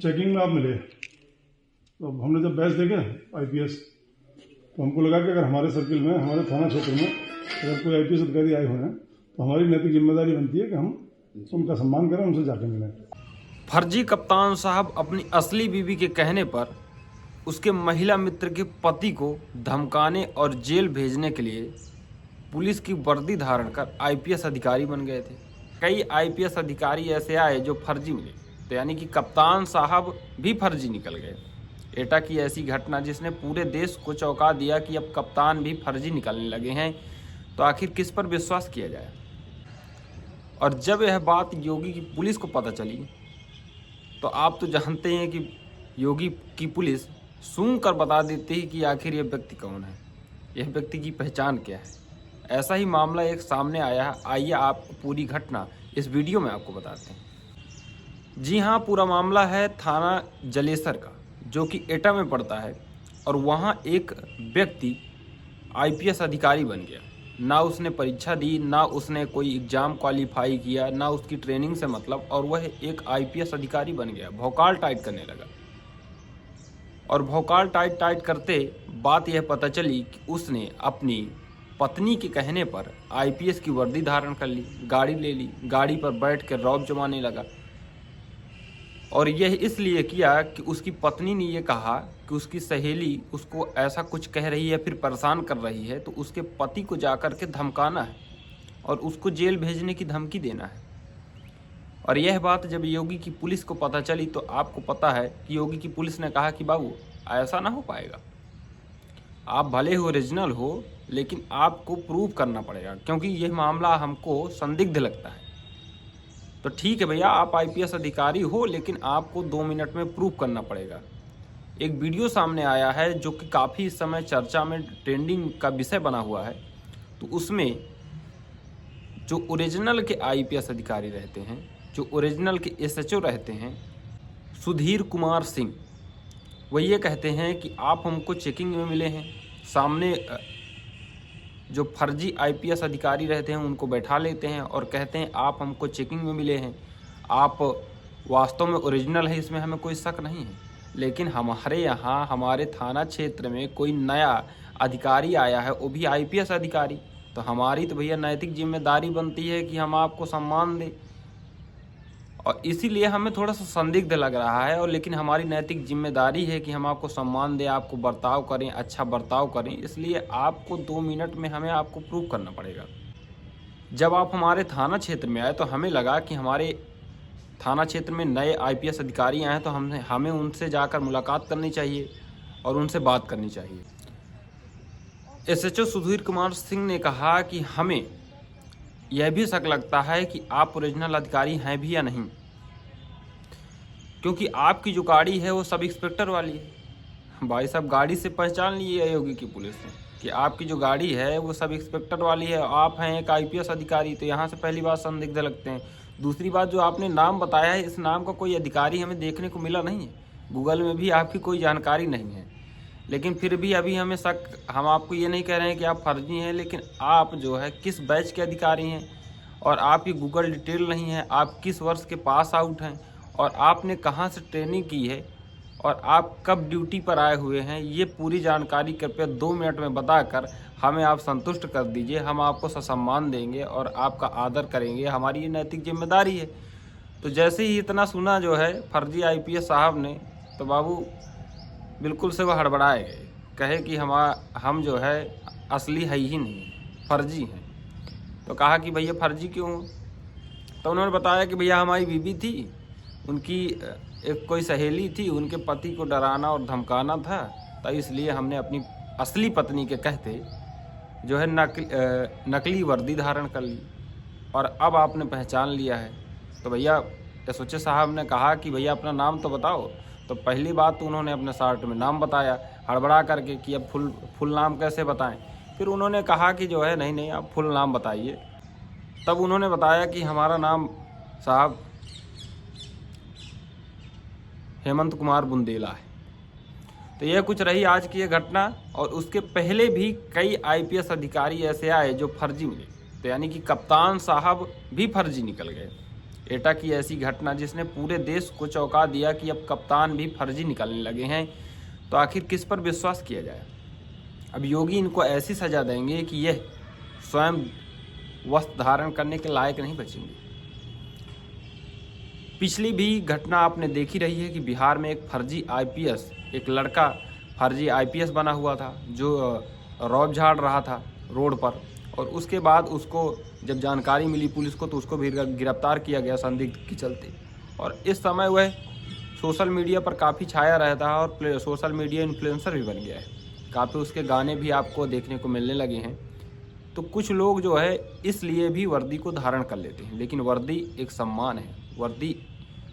Checking में आप मिले तो हमने जब बैच देखे आईपीएस तो हमको लगा कि अगर हमारे सर्किल में, हमारे थाना क्षेत्र में अगर कोई आईपीएस अधिकारी आए हुए हैं तो हमारी नैतिक जिम्मेदारी बनती है कि हम उनका सम्मान करें, उनसे जाके मिलें। फर्जी कप्तान साहब अपनी असली बीवी के कहने पर उसके महिला मित्र के पति को धमकाने और जेल भेजने के लिए पुलिस की वर्दी धारण कर आईपीएस अधिकारी बन गए थे। कई आईपीएस अधिकारी ऐसे आए जो फर्जी मिले, तो यानी कि कप्तान साहब भी फर्जी निकल गए। एटा की ऐसी घटना जिसने पूरे देश को चौंका दिया कि अब कप्तान भी फर्जी निकलने लगे हैं, तो आखिर किस पर विश्वास किया जाए। और जब यह बात योगी की पुलिस को पता चली तो आप तो जानते हैं कि योगी की पुलिस सूंघ कर बता देती है कि आखिर यह व्यक्ति कौन है, यह व्यक्ति की पहचान क्या है। ऐसा ही मामला एक सामने आया है। आइए आपको पूरी घटना इस वीडियो में आपको बताते हैं। जी हाँ, पूरा मामला है थाना जलेसर का, जो कि एटा में पड़ता है। और वहाँ एक व्यक्ति आईपीएस अधिकारी बन गया। ना उसने परीक्षा दी, ना उसने कोई एग्ज़ाम क्वालिफाई किया, ना उसकी ट्रेनिंग से मतलब, और वह एक आईपीएस अधिकारी बन गया। भौकाल टाइट करने लगा और भौकाल टाइट करते बात यह पता चली कि उसने अपनी पत्नी के कहने पर आईपीएस की वर्दी धारण कर ली, गाड़ी ले ली, गाड़ी पर बैठ कर रौब जमाने लगा। और यह इसलिए किया कि उसकी पत्नी ने यह कहा कि उसकी सहेली उसको ऐसा कुछ कह रही है, फिर परेशान कर रही है, तो उसके पति को जाकर के धमकाना है और उसको जेल भेजने की धमकी देना है। और यह बात जब योगी की पुलिस को पता चली तो आपको पता है कि योगी की पुलिस ने कहा कि बाबू ऐसा ना हो पाएगा, आप भले हो ओरिजिनल हो लेकिन आपको प्रूव करना पड़ेगा, क्योंकि यह मामला हमको संदिग्ध लगता है। तो ठीक है भैया, आप आईपीएस अधिकारी हो लेकिन आपको 2 मिनट में प्रूव करना पड़ेगा। एक वीडियो सामने आया है जो कि काफ़ी इस समय चर्चा में ट्रेंडिंग का विषय बना हुआ है। तो उसमें जो ओरिजिनल के आईपीएस अधिकारी रहते हैं, जो ओरिजिनल के एसएचओ रहते हैं, सुधीर कुमार सिंह, वह ये कहते हैं कि आप हमको चेकिंग में मिले हैं। सामने जो फर्जी आईपीएस अधिकारी रहते हैं उनको बैठा लेते हैं और कहते हैं आप हमको चेकिंग में मिले हैं, आप वास्तव में ओरिजिनल है, इसमें हमें कोई शक नहीं है। लेकिन हमारे यहाँ, हमारे थाना क्षेत्र में कोई नया अधिकारी आया है, वो भी आईपीएस अधिकारी, तो हमारी तो भैया नैतिक जिम्मेदारी बनती है कि हम आपको सम्मान दें। और इसीलिए हमें थोड़ा सा संदिग्ध लग रहा है, और लेकिन हमारी नैतिक जिम्मेदारी है कि हम आपको सम्मान दें, आपको बर्ताव करें, अच्छा बर्ताव करें। इसलिए आपको 2 मिनट में हमें आपको प्रूव करना पड़ेगा। जब आप हमारे थाना क्षेत्र में आए तो हमें लगा कि हमारे थाना क्षेत्र में नए आईपीएस अधिकारी आए हैं, तो हमें उनसे जाकर मुलाकात करनी चाहिए और उनसे बात करनी चाहिए। एसएचओ सुधीर कुमार सिंह ने कहा कि हमें यह भी शक लगता है कि आप ओरिजिनल अधिकारी हैं भी या नहीं, क्योंकि आपकी जो गाड़ी है वो सब इंस्पेक्टर वाली है। भाई साहब, गाड़ी से पहचान लिए है योगी की पुलिस ने कि आपकी जो गाड़ी है वो सब इंस्पेक्टर वाली है, आप हैं एक आईपीएस अधिकारी। तो यहाँ से पहली बात संदिग्ध लगते हैं। दूसरी बात, जो आपने नाम बताया है, इस नाम का कोई अधिकारी हमें देखने को मिला नहीं है, गूगल में भी आपकी कोई जानकारी नहीं है। लेकिन फिर भी अभी हमें शक, हम आपको ये नहीं कह रहे हैं कि आप फर्जी हैं, लेकिन आप जो है किस बैच के अधिकारी हैं, और आपकी गूगल डिटेल नहीं है, आप किस वर्ष के पास आउट हैं, और आपने कहाँ से ट्रेनिंग की है, और आप कब ड्यूटी पर आए हुए हैं, ये पूरी जानकारी कृपया 2 मिनट में बताकर हमें आप संतुष्ट कर दीजिए। हम आपको ससम्मान देंगे और आपका आदर करेंगे, हमारी ये नैतिक जिम्मेदारी है। तो जैसे ही इतना सुना जो है फर्जी आईपीएस साहब ने, तो बाबू बिल्कुल से वो हड़बड़ाए गए, कहे कि हम जो है असली है ही नहीं, फर्जी हैं। तो कहा कि भैया फर्जी क्यों? तो उन्होंने बताया कि भैया हमारी बीवी थी, उनकी एक कोई सहेली थी, उनके पति को डराना और धमकाना था, तो इसलिए हमने अपनी असली पत्नी के कहते जो है नकली वर्दी धारण कर ली, और अब आपने पहचान लिया है। तो भैया एसओचे साहब ने कहा कि भैया अपना नाम तो बताओ। तो पहली बात तो उन्होंने अपने शार्ट में नाम बताया हड़बड़ा करके कि अब फुल नाम कैसे बताएं। फिर उन्होंने कहा कि जो है नहीं आप फुल नाम बताइए। तब उन्होंने बताया कि हमारा नाम साहब हेमंत कुमार बुंदेला है। तो यह कुछ रही आज की ये घटना। और उसके पहले भी कई आईपीएस अधिकारी ऐसे आए जो फर्जी मिले, तो यानी कि कप्तान साहब भी फर्जी निकल गए। एटा की ऐसी घटना जिसने पूरे देश को चौंका दिया कि अब कप्तान भी फर्जी निकलने लगे हैं, तो आखिर किस पर विश्वास किया जाए। अब योगी इनको ऐसी सज़ा देंगे कि यह स्वयं वस्त्र धारण करने के लायक नहीं बचेंगे। पिछली भी घटना आपने देखी रही है कि बिहार में एक फर्जी आईपीएस, एक लड़का फर्जी आईपीएस बना हुआ था जो रौब झाड़ रहा था रोड पर, और उसके बाद उसको जब जानकारी मिली पुलिस को तो उसको भी गिरफ्तार किया गया संदिग्ध के चलते। और इस समय वह सोशल मीडिया पर काफ़ी छाया रहता है और सोशल मीडिया इन्फ्लुएंसर भी बन गया है। काफ़ी उसके गाने भी आपको देखने को मिलने लगे हैं। तो कुछ लोग जो है इसलिए भी वर्दी को धारण कर लेते हैं, लेकिन वर्दी एक सम्मान है। वर्दी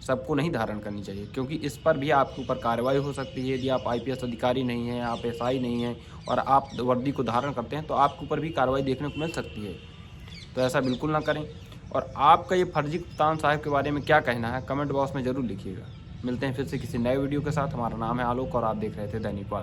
सबको नहीं धारण करनी चाहिए, क्योंकि इस पर भी आपके ऊपर कार्रवाई हो सकती है। यदि आप आईपीएस अधिकारी नहीं हैं, आप एसआई नहीं हैं और आप वर्दी को धारण करते हैं तो आपके ऊपर भी कार्रवाई देखने को मिल सकती है। तो ऐसा बिल्कुल ना करें। और आपका ये फर्जी कप्तान साहब के बारे में क्या कहना है, कमेंट बॉक्स में ज़रूर लिखिएगा। मिलते हैं फिर से किसी नए वीडियो के साथ। हमारा नाम है आलोक और आप देख रहे थे दैनिक वार्ता।